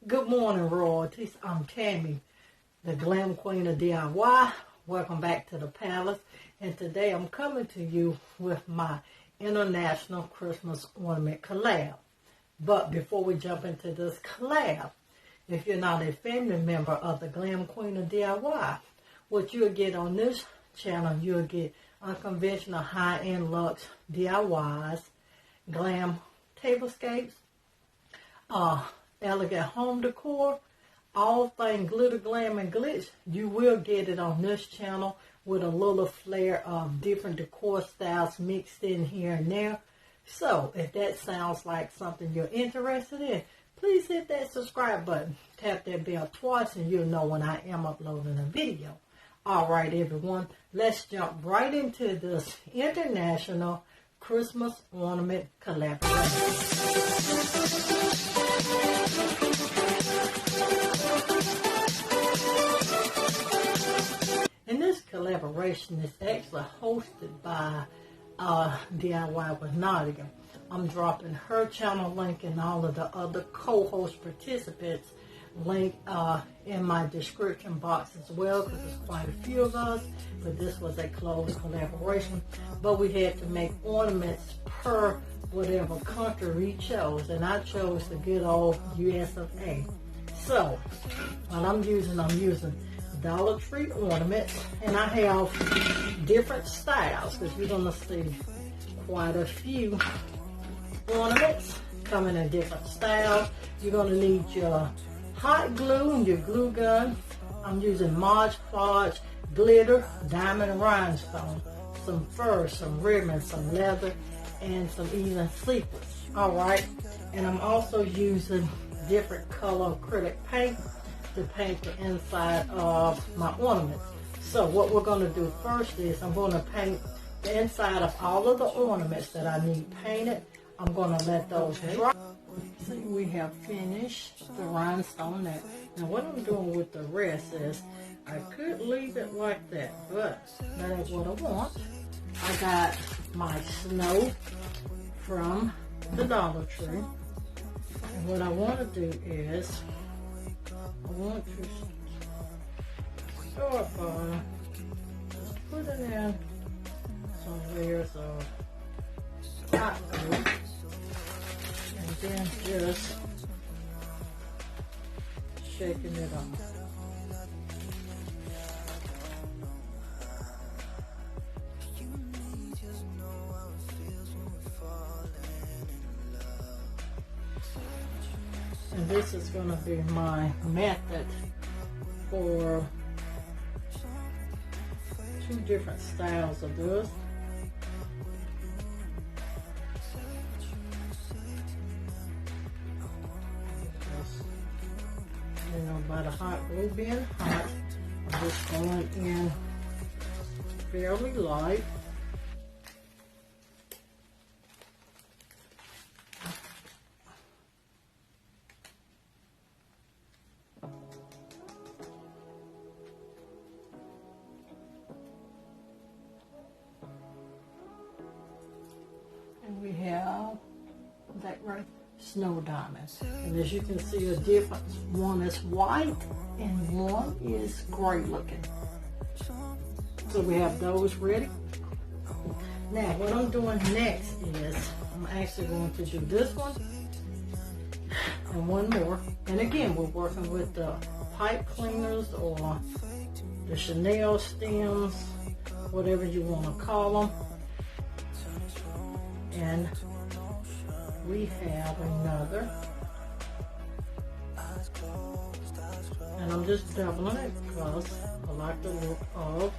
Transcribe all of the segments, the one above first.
Good morning, royalties. I'm Tammy, the Glam Queen of DIY. Welcome back to the palace. And today I'm coming to you with my international Christmas ornament collab. But before we jump into this collab, if you're not a family member of the Glam Queen of DIY, what you'll get on this channel, you'll get unconventional high-end luxe DIYs, glam tablescapes, elegant home decor, all things glitter, glam, and glitz. You will get it on this channel with a little flair of different decor styles mixed in here and there. So if that sounds like something you're interested in, please hit that subscribe button. Tap that bell twice and you'll know when I am uploading a video. Alright everyone, let's jump right into this international Christmas ornament collaboration. And this collaboration is actually hosted by DIY with Nadia. I'm dropping her channel link and all of the other co-host participants link in my description box as well, because there's quite a few of us, but this was a closed collaboration. But we had to make ornaments per whatever country we chose, and I chose the good old US of A. So what I'm using Dollar Tree ornaments, and I have different styles because you're going to see quite a few ornaments coming in different styles. You're going to need your hot glue and your glue gun. I'm using Mod Podge, glitter, diamond rhinestone, some fur, some ribbon, some leather, and some even sequins. Alright, and I'm also using different color acrylic paint to paint the inside of my ornaments. So what we're going to do first is I'm going to paint the inside of all of the ornaments that I need painted. I'm going to let those dry. See, we have finished the rhinestone. Now what I'm doing with the rest is I could leave it like that, but that ain't what I want. I got my snow from the Dollar Tree, and what I want to do is I want to start by just putting in some layers of hot glue, and then just shaking it off. And this is going to be my method for two different styles of this. You know, by the hot glue being hot, I'm just going in fairly light. And we have that right, snow diamonds. And as you can see the difference, one is white and one is gray looking. So we have those ready. Now what I'm doing next is I'm actually going to do this one and one more. And again, we're working with the pipe cleaners or the Chanel stems, whatever you want to call them. And we have another, and I'm just doubling it because I like the look of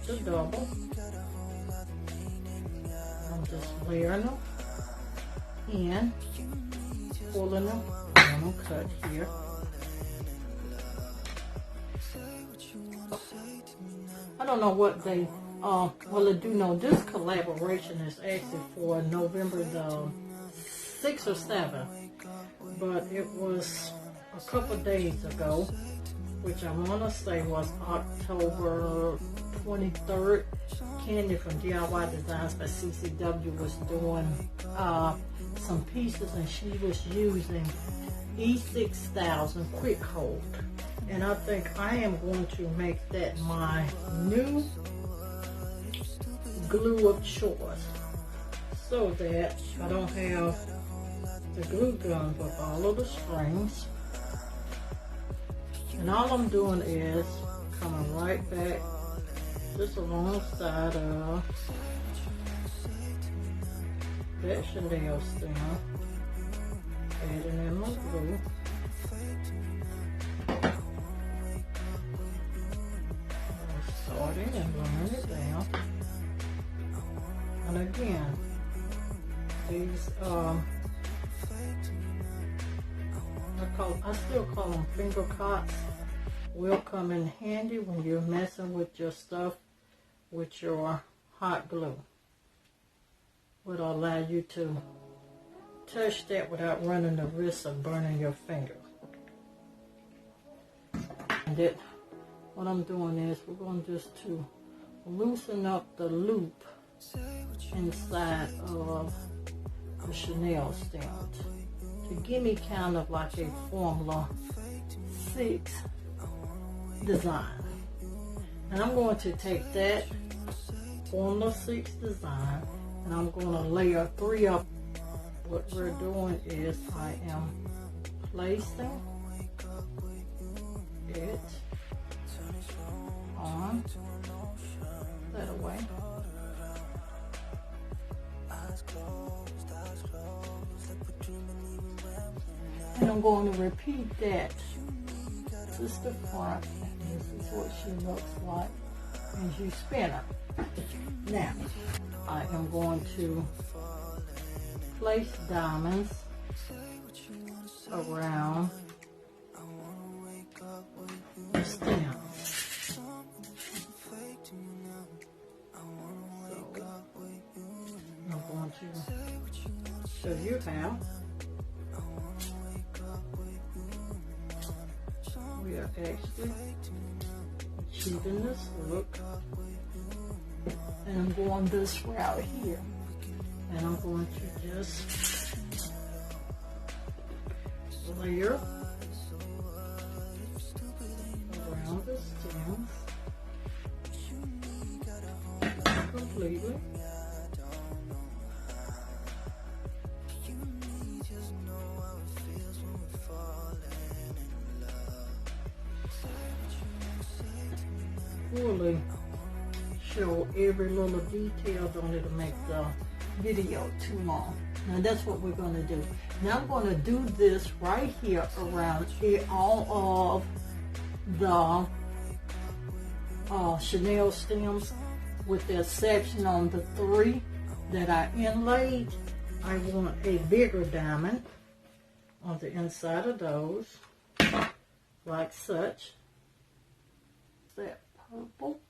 the double. I'm just layering them and pulling them. I'm going to cut here. I don't know what they well, I do know this collaboration is actually for November the 6th or 7th, but it was a couple days ago, which I want to say was October 23rd. Candy from DIY Designs by CCW was doing some pieces, and she was using E6000 quick hold, and I think I am going to make that my new glue of choice, so that I don't have the glue gun with all of the strings. And all I'm doing is coming right back just along the side of that chenille stem, adding in my glue. Starting and running it down. And again, these I still call them finger cots, will come in handy when you're messing with your stuff with your hot glue. Would allow you to touch that without running the risk of burning your finger. And that, what I'm doing is we're going just to loosen up the loop inside of the chenille stems to give me kind of like a Formula 6 design. And I'm going to take that Formula 6 design and I'm going to layer 3 up. What we're doing is I am placing it on that away. And I'm going to repeat that. This is the front, and this is what she looks like as you spin her. Now, I am going to place diamonds around the stem. I'm going to show you how. We are actually achieving this look, and I'm going this route here, and I'm going to just layer around the stems completely. Fully show every little detail, don't let it make the video too long. Now that's what we're going to do. Now I'm going to do this right here around all of the chenille stems, with the exception on the 3 that I inlaid. I want a bigger diamond on the inside of those, like such. That purple,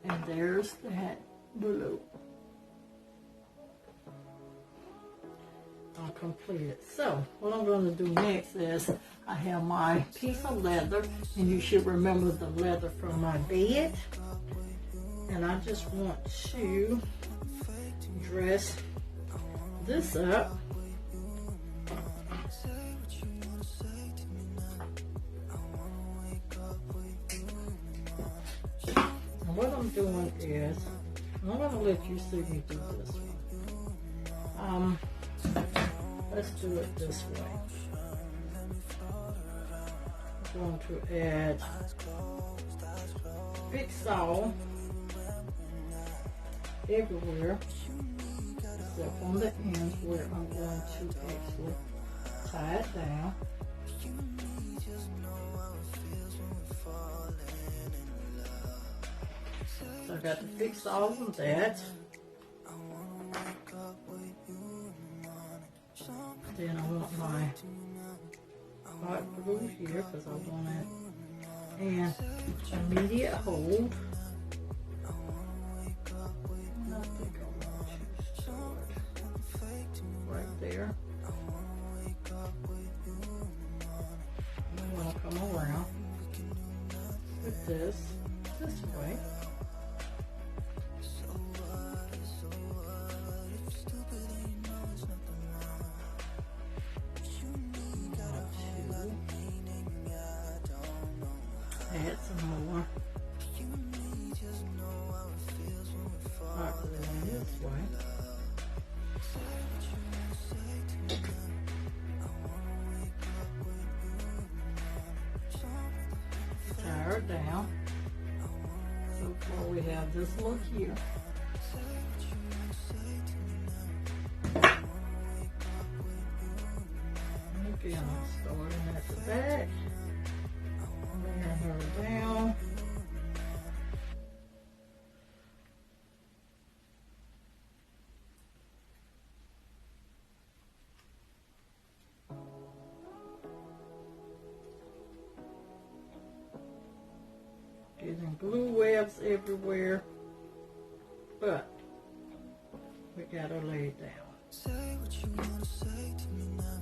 and there's that blue. I'll complete it. So what I'm going to do next is I have my piece of leather, and you should remember the leather from my bed, and I just want to dress this up. What I'm doing is, I'm going to let you see me do this one. Let's do it this way. I'm going to add fix all everywhere, except on the ends where I'm going to actually tie it down. So I got to fix all of that. Then I want my hot glue here because I want it, and immediate hold. And I think I want to start right there. I'm going to come around with this way. down. So far we have this look here. Again, I'm starting at the back. Bring her down. Getting glue webs everywhere, but we gotta lay it down. Say what you wanna say to me now.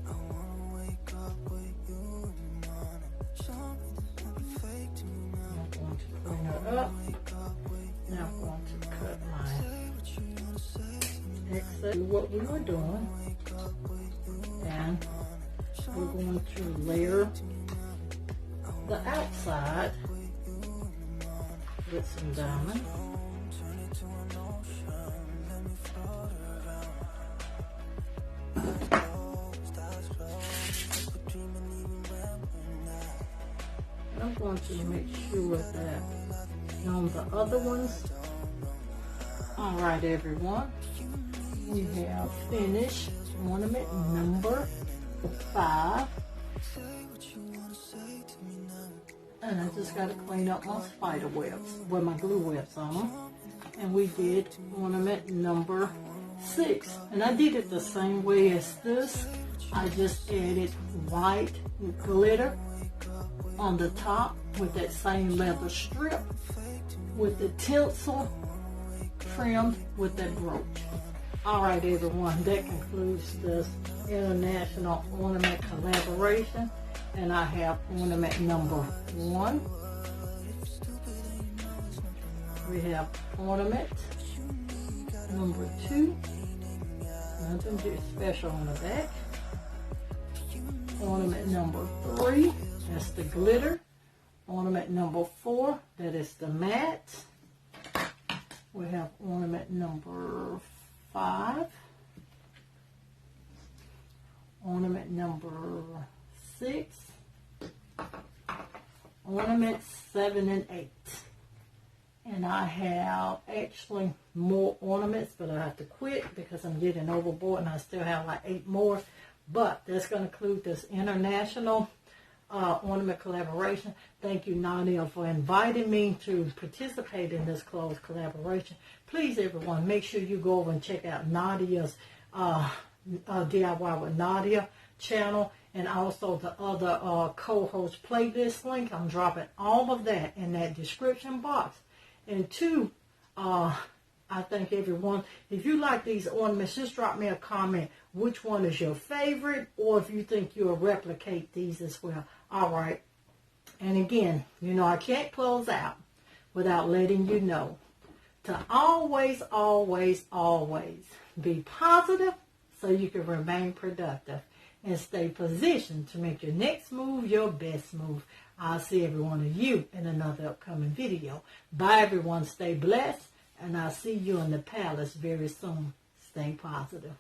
I wanna wake up with you in the morning. Show me there's nothing fake to me now. I'm going to clean her up. Now I'm going to cut my excess. What we were doing, and we're going to layer the outside with some diamond. And I'm going to make sure that on the other ones. Alright everyone, we have finished ornament number 5. And I just got to clean up my spider webs, with my glue webs on them. And we did ornament number 6. And I did it the same way as this. I just added white glitter on the top with that same leather strip with the tinsel trimmed with that brooch. Alright everyone, that concludes this international ornament collaboration. And I have ornament number 1. We have ornament number 2. Nothing too special on the back. Ornament number 3. That's the glitter. Ornament number 4. That is the matte. We have ornament number 5. Ornament number 6. Ornaments 7 and 8. And I have actually more ornaments, but I have to quit because I'm getting overboard and I still have like 8 more. But that's going to conclude this international ornament collaboration. Thank you, Nadia, for inviting me to participate in this closed collaboration. Please, everyone, make sure you go over and check out Nadia's DIY with Nadia channel, and also the other co-host playlist link. I'm dropping all of that in that description box. And 2, I thank everyone. If you like these ornaments, just drop me a comment which one is your favorite, or if you think you'll replicate these as well. All right. And again, you know, I can't close out without letting you know to always, always, always be positive so you can remain productive and stay positioned to make your next move your best move. I'll see every one of you in another upcoming video. Bye, everyone. Stay blessed, and I'll see you in the palace very soon. Stay positive.